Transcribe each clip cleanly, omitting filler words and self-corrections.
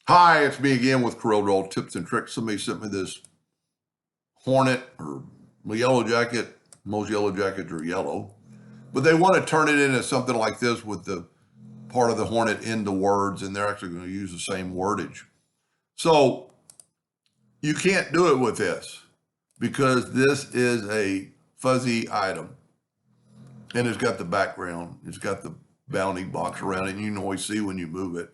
Hi, it's me again with Corel Roll Tips and Tricks. Somebody sent me this Hornet or Yellow Jacket. Most Yellow Jackets are yellow, but they want to turn it into something like this with the part of the Hornet into words, and they're actually going to use the same wordage. So you can't do it with this because this is a fuzzy item, and it's got the background. It's got the bounding box around it, and you can always see when you move it.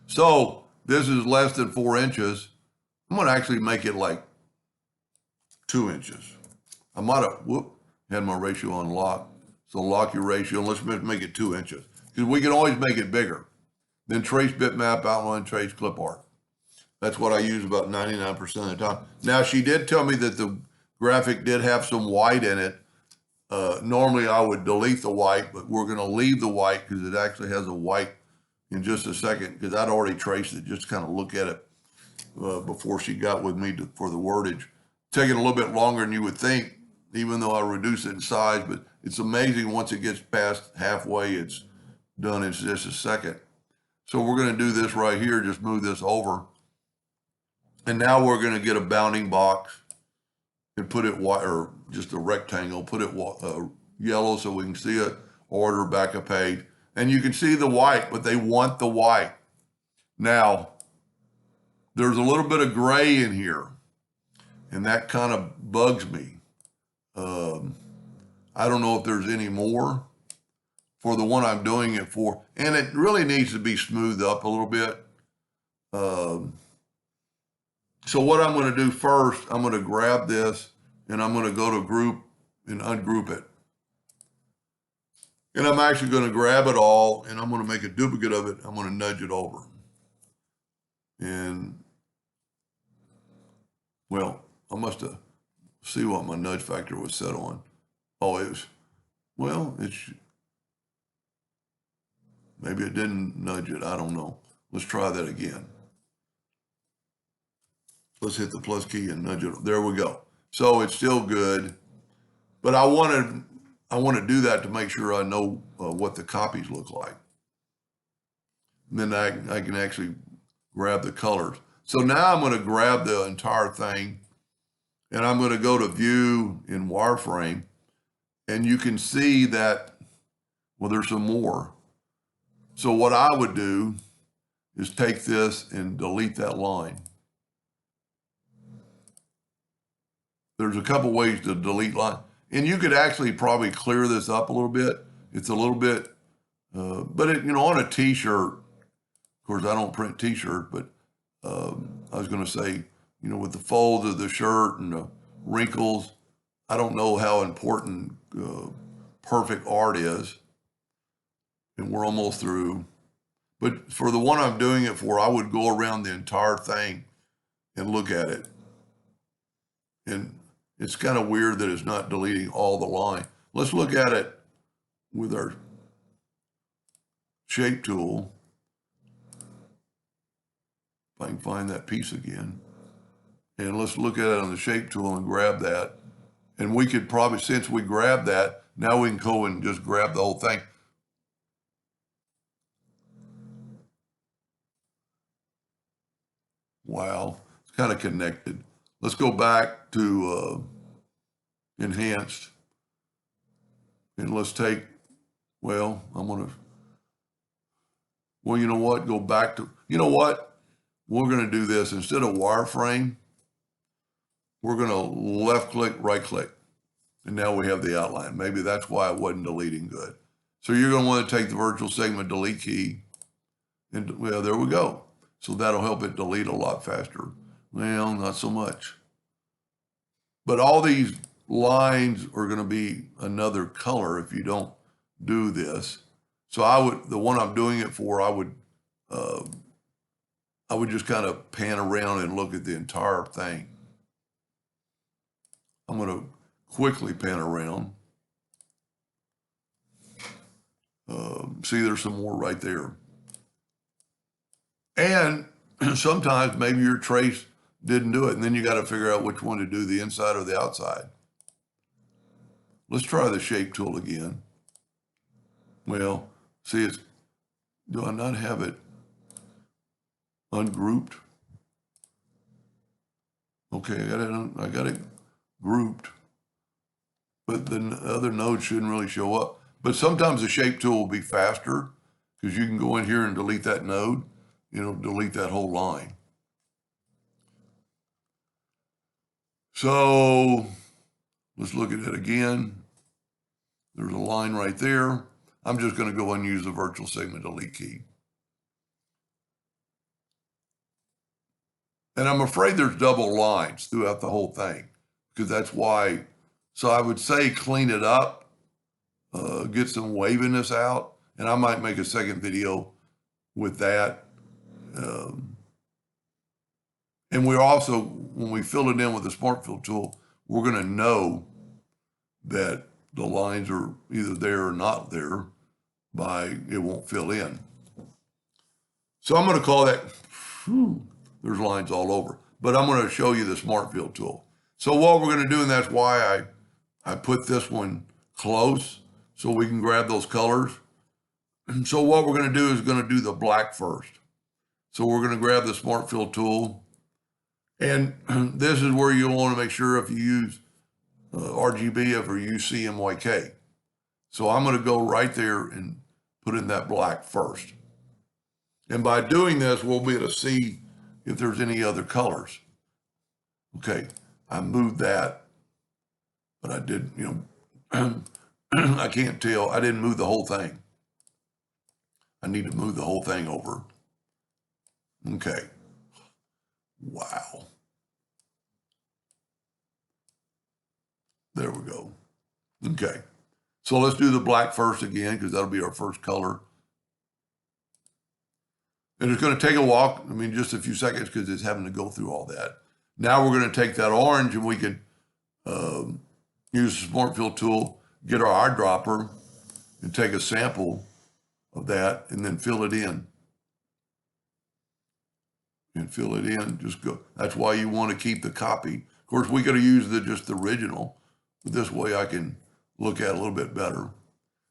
So this is less than 4 inches. I'm going to actually make it like 2 inches. I might have had my ratio unlocked. So lock your ratio and let's make it 2 inches because we can always make it bigger. Then trace bitmap, outline, trace, clip art. That's what I use about 99% of the time. Now she did tell me that the graphic did have some white in it. Normally I would delete the white, but we're going to leave the white because it actually has a white in just a second because I'd already traced it, just kind of look at it before she got with me for the wordage. Taking a little bit longer than you would think, even though I reduce it in size, but it's amazing once it gets past halfway, it's done in just a second. So we're going to do this right here, just move this over. And now we're going to get a bounding box and put it white, or just a rectangle, put it yellow so we can see it, order back a page. And you can see the white, but they want the white. Now, there's a little bit of gray in here, and that kind of bugs me. I don't know if there's any more for the one I'm doing it for, and it really needs to be smoothed up a little bit. So what I'm going to do first, I'm going to grab this and I'm going to go to group and ungroup it. And I'm actually going to grab it all and I'm going to make a duplicate of it. I'm going to nudge it over. And well, I must have see what my nudge factor was set on. Oh, it was, well, maybe it didn't nudge it. I don't know. Let's try that again. Let's hit the plus key and nudge it. There we go. So it's still good, but I want to do that to make sure I know what the copies look like. And then I can actually grab the colors. So now I'm going to grab the entire thing and I'm going to go to view in wireframe, and you can see that, well, there's some more. So what I would do is take this and delete that line. There's a couple ways to delete line. And you could actually probably clear this up a little bit. It's a little bit, but on a t-shirt, of course, I don't print t-shirts, but I was going to say, with the folds of the shirt and the wrinkles, I don't know how important perfect art is. And we're almost through. But for the one I'm doing it for, I would go around the entire thing and look at it. And it's kind of weird that it's not deleting all the line. Let's look at it with our shape tool. If I can find that piece again. And let's look at it on the shape tool and grab that. And we could probably, since we grabbed that, now we can go and just grab the whole thing. Wow, it's kind of connected. Let's go back to enhanced. And let's take, well, well, you know what? Go back to, you know what? We're going to do this. Instead of wireframe, we're going to left click, right click. And now we have the outline. Maybe that's why it wasn't deleting good. So you're going to want to take the virtual segment delete key. And well, there we go. So that'll help it delete a lot faster. Well, not so much. But all these lines are going to be another color if you don't do this. So the one I'm doing it for, I would just kind of pan around and look at the entire thing. I'm going to quickly pan around. See, there's some more right there. And sometimes maybe your trace didn't do it, and then you got to figure out which one to do, the inside or the outside. Let's try the shape tool again. Well, see, do I not have it? ungrouped. Okay, I got it grouped, but the other nodes shouldn't really show up. But sometimes the shape tool will be faster because you can go in here and delete that node, delete that whole line. So let's look at it again. There's a line right there. I'm just going to go and use the virtual segment delete key. And I'm afraid there's double lines throughout the whole thing because that's why. So I would say clean it up, get some waviness out, and I might make a second video with that. And we're also, when we fill it in with the Smart Fill tool, we're going to know that the lines are either there or not there by it won't fill in. So I'm going to call that, there's lines all over, but I'm going to show you the Smart Fill tool. So what we're going to do, and that's why I put this one close so we can grab those colors. So what we're going to do is going to do the black first. So we're going to grab the Smart Fill tool. And this is where you'll want to make sure if you use RGB or use CMYK. So I'm going to go right there and put in that black first. And by doing this, we'll be able to see if there's any other colors. Okay, I moved that, but I did, I can't tell. I didn't move the whole thing. I need to move the whole thing over. Okay. Wow. There we go. Okay. So let's do the black first again, because that'll be our first color. And it's going to take a while, just a few seconds, because it's having to go through all that. Now we're going to take that orange and we can use the Smart Fill tool, get our eyedropper, and take a sample of that and then fill it in. And fill it in, just go. That's why you want to keep the copy. Of course, we could have used just the original, but this way I can look at it a little bit better.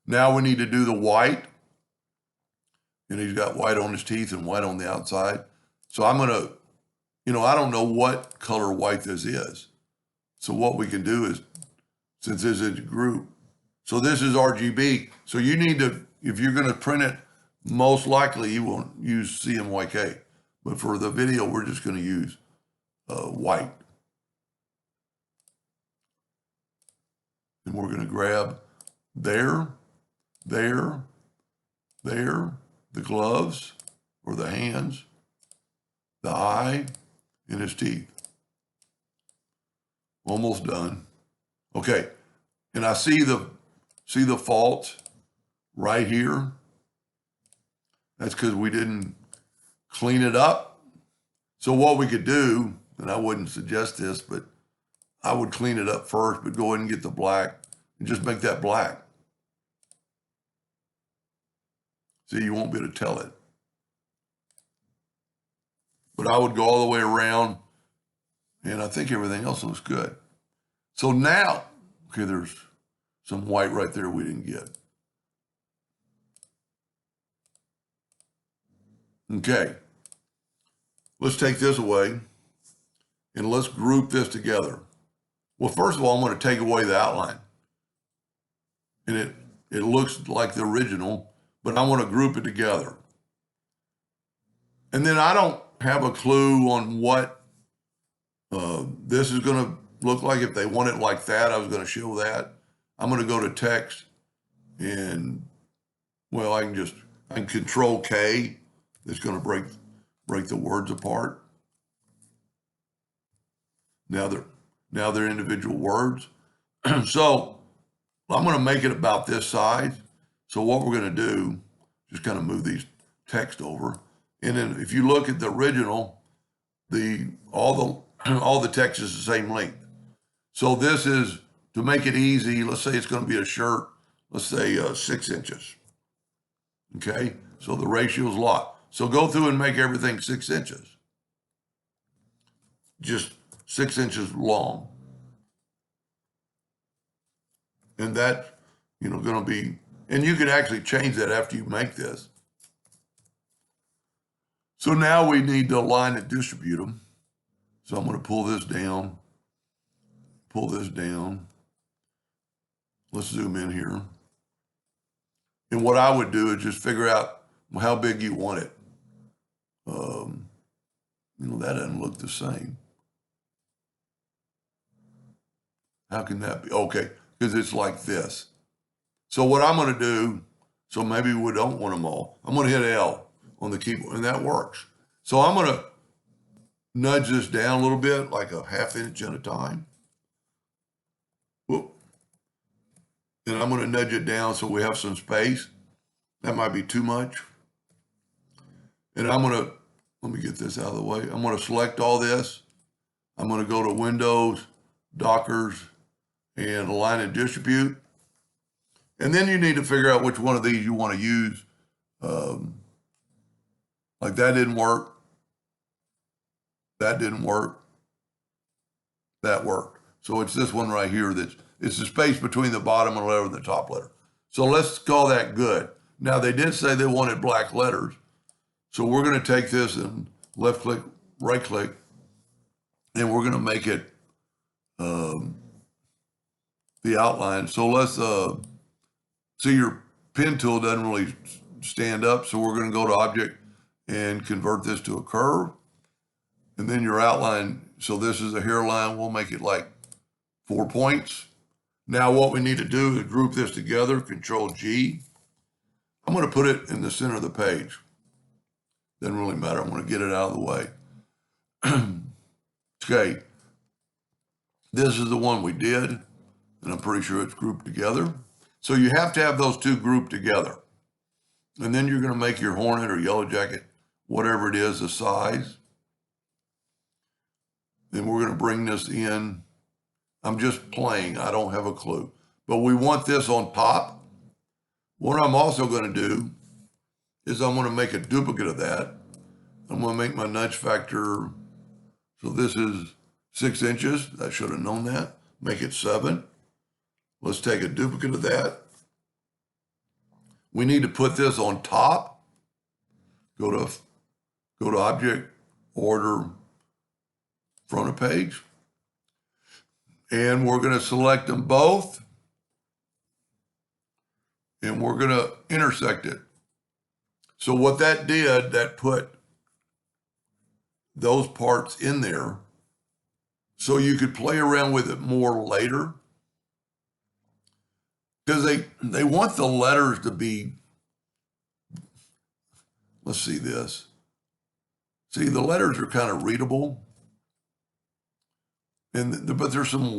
Now we need to do the white. And he's got white on his teeth and white on the outside. So I'm going to, I don't know what color white this is. So what we can do is, since this is a group, so this is RGB. So you need to, if you're going to print it, most likely you won't use CMYK. But for the video, we're just going to use white. And we're going to grab there, the gloves or the hands, the eye, and his teeth. Almost done. Okay, and I see the fault right here. That's because we didn't clean it up. So what we could do, and I wouldn't suggest this, but I would clean it up first, but go ahead and get the black and just make that black. See, you won't be able to tell it. But I would go all the way around, and I think everything else looks good. So now, okay, there's some white right there we didn't get. Okay, let's take this away, and let's group this together. Well, first of all, I'm going to take away the outline. And it looks like the original, but I want to group it together. And then I don't have a clue on what this is going to look like. If they want it like that, I was going to show that. I'm going to go to text and, well, I can Control K. It's going to break the words apart. Now they're individual words. So I'm going to make it about this size. So what we're going to do, just kind of move these text over. And then if you look at the original, all the text is the same length. So this is, to make it easy, let's say it's going to be a shirt, let's say 6 inches. Okay, so the ratio is a lot. So go through and make everything 6 inches. Just 6 inches long. And that's, going to be, and you can actually change that after you make this. So now we need to align and distribute them. So I'm going to pull this down, pull this down. Let's zoom in here. And what I would do is just figure out how big you want it. That doesn't look the same. How can that be? Okay, because it's like this. So what I'm going to do, so maybe we don't want them all. I'm going to hit L on the keyboard, and that works. So I'm going to nudge this down a little bit, like a ½ inch at a time. Whoop. And I'm going to nudge it down so we have some space. That might be too much. And I'm going to, let me get this out of the way. I'm going to select all this. I'm going to go to Windows, Dockers, and Align and Distribute. And then you need to figure out which one of these you want to use. Like that didn't work. That didn't work. That worked. So it's this one right here it's the space between the bottom and letter and the top letter. So let's call that good. Now they did say they wanted black letters. So we're going to take this and left click, right click, and we're going to make it the outline. So let's see, your pen tool doesn't really stand up. So we're going to go to object and convert this to a curve. And then your outline, so this is a hairline, we'll make it like 4 points. Now what we need to do is group this together, Control G. I'm going to put it in the center of the page. Doesn't really matter, I'm going to get it out of the way. Okay, this is the one we did, and I'm pretty sure it's grouped together. So you have to have those two grouped together. And then you're going to make your hornet or yellow jacket, whatever it is, the size. Then we're going to bring this in. I'm just playing, I don't have a clue. But we want this on top. What I'm also going to do is I'm going to make a duplicate of that. I'm going to make my nudge factor, so this is 6 inches. I should have known that. Make it 7. Let's take a duplicate of that. We need to put this on top. Go to Object, Order, Front of Page. And we're going to select them both. And we're going to intersect it. So what that did, that put those parts in there so you could play around with it more later. Because they want the letters to be, let's see this. See, the letters are kind of readable. But there's some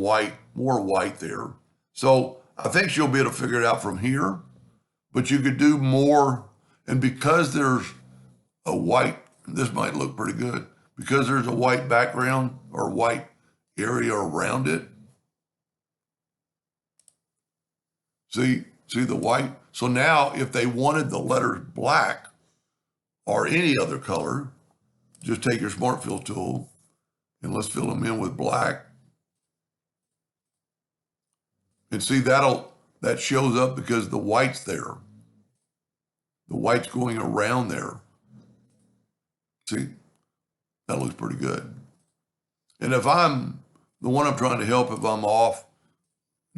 more white there. So I think she'll be able to figure it out from here. But you could do more. And because there's a white, this might look pretty good. Because there's a white background or white area around it. See the white? So now if they wanted the letters black or any other color, just take your Smart Fill tool and let's fill them in with black. And see, that shows up because the white's there. The white's going around there. See, that looks pretty good. And if I'm the one I'm trying to help, if I'm off,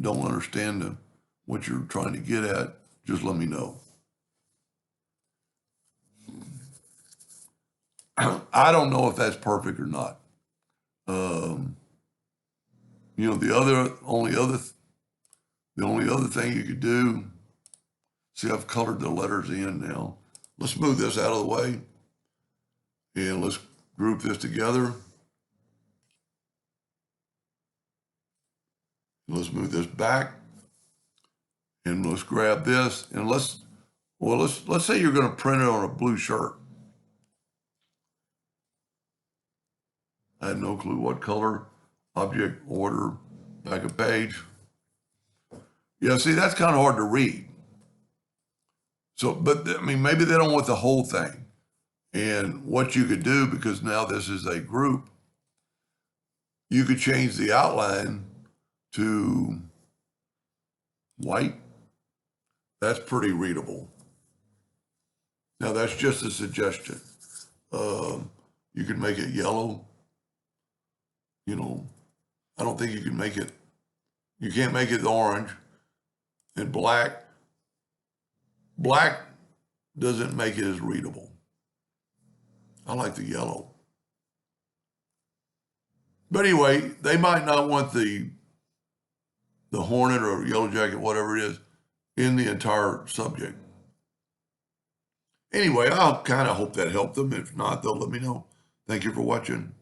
don't understand what you're trying to get at, just let me know. I don't know if that's perfect or not. The only other thing you could do, see, I've colored the letters in now. Let's move this out of the way and let's group this together. Let's move this back and let's grab this and let's say you're going to print it on a blue shirt. I had no clue what color. Object, order, back of page. Yeah, see, that's kind of hard to read. So, but I mean, maybe they don't want the whole thing. And what you could do, because now this is a group, you could change the outline to white. That's pretty readable. Now, that's just a suggestion. You can make it yellow. You know, I don't think you can make it. You can't make it orange and black. Black doesn't make it as readable. I like the yellow. But anyway, they might not want the hornet or yellow jacket, whatever it is, in the entire subject. Anyway, I kind of hope that helped them. If not, they'll let me know. Thank you for watching.